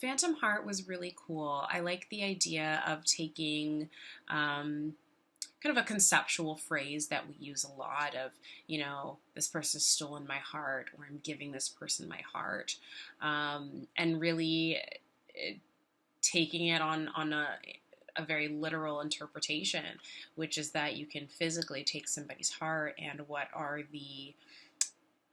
Phantom Heart was really cool. I like the idea of taking kind of a conceptual phrase that we use a lot of, this person's stolen my heart, or I'm giving this person my heart, and really taking it on a very literal interpretation, which is that you can physically take somebody's heart, and what are the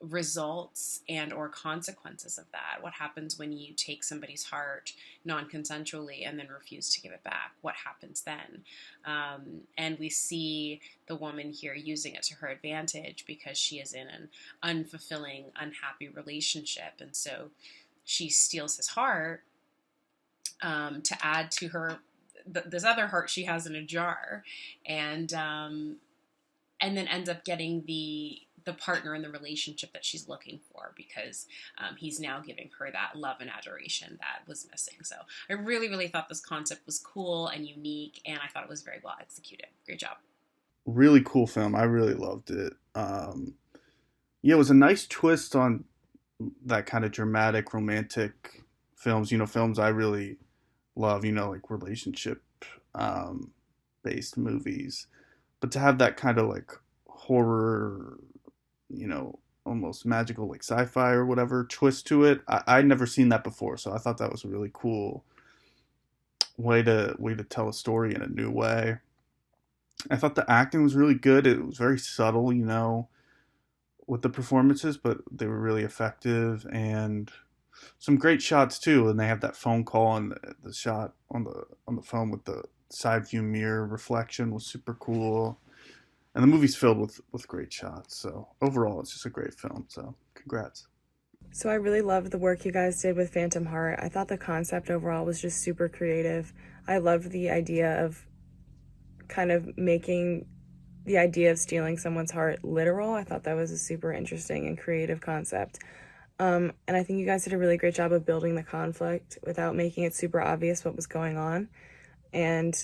results and or consequences of that. What happens when you take somebody's heart non-consensually and then refuse to give it back? What happens then? And we see the woman here using it to her advantage because she is in an unfulfilling, unhappy relationship, and so she steals his heart to add to her this other heart she has in a jar, and then ends up getting the partner in the relationship that she's looking for, because he's now giving her that love and adoration that was missing. So I really, really thought this concept was cool and unique, and I thought it was very well executed. Great job. Really cool film. I really loved it. Yeah, it was a nice twist on that kind of dramatic, romantic films. Films I really love. Like relationship based movies, but to have that kind of like horror, almost magical, like sci-fi or whatever twist to it. I'd never seen that before, so I thought that was a really cool way to tell a story in a new way. I thought the acting was really good. It was very subtle, with the performances, but they were really effective, and some great shots too. And they have that phone call, and the shot on the phone with the side view mirror reflection was super cool. And the movie's filled with great shots. So overall, it's just a great film. So congrats. So I really loved the work you guys did with Phantom Heart. I thought the concept overall was just super creative. I loved the idea of kind of making the idea of stealing someone's heart literal. I thought that was a super interesting and creative concept. And I think you guys did a really great job of building the conflict without making it super obvious what was going on. And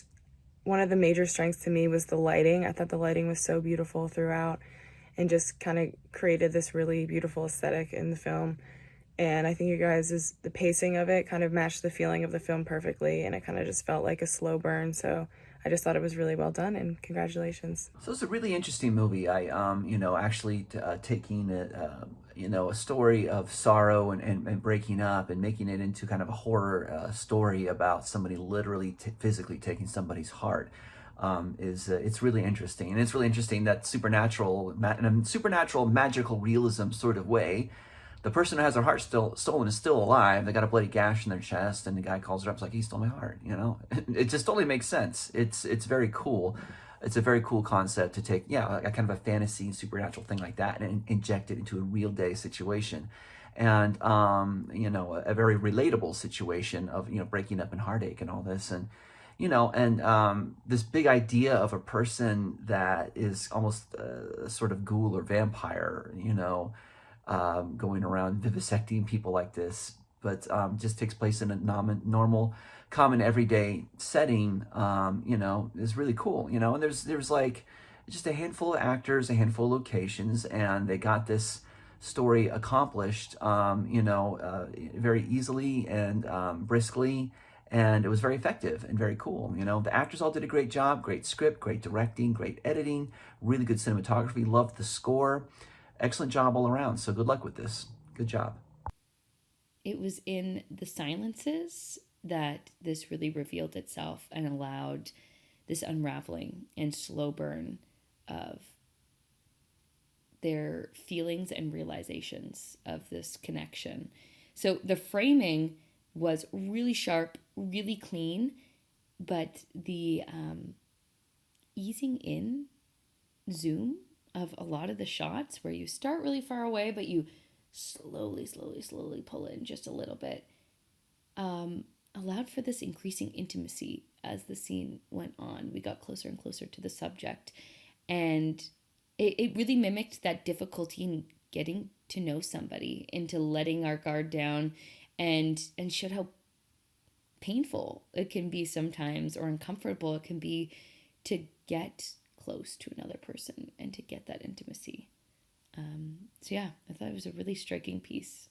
one of the major strengths to me was the lighting. I thought the lighting was so beautiful throughout and just kind of created this really beautiful aesthetic in the film. And I think you guys, the pacing of it kind of matched the feeling of the film perfectly, and it kind of just felt like a slow burn. So I just thought it was really well done, and congratulations. So it's a really interesting movie. I, actually taking it, a story of sorrow and breaking up and making it into kind of a horror story about somebody literally physically taking somebody's heart. It's really interesting, and it's really interesting that in a supernatural magical realism sort of way, the person who has their heart stolen is still alive. They got a bloody gash in their chest, and the guy calls her up, it's like, he stole my heart. It just totally makes sense. It's very cool. It's a very cool concept to take, a kind of a fantasy supernatural thing like that and inject it into a real day situation. And a very relatable situation of breaking up and heartache and all this, and this big idea of a person that is almost a sort of ghoul or vampire, going around vivisecting people like this, but just takes place in a normal, common, everyday setting, is really cool, and there's like just a handful of actors, a handful of locations, and they got this story accomplished, very easily and briskly, and it was very effective and very cool. The actors all did a great job, great script, great directing, great editing, really good cinematography, loved the score. Excellent job all around. So good luck with this. Good job. It was in the silences that this really revealed itself and allowed this unraveling and slow burn of their feelings and realizations of this connection. So the framing was really sharp, really clean, but the easing in zoom of a lot of the shots where you start really far away, but you slowly pull in just a little bit, allowed for this increasing intimacy as the scene went on. We got closer and closer to the subject, and it really mimicked that difficulty in getting to know somebody, into letting our guard down, and showed how painful it can be sometimes, or uncomfortable it can be to get close to another person and to get that intimacy. So yeah, I thought it was a really striking piece.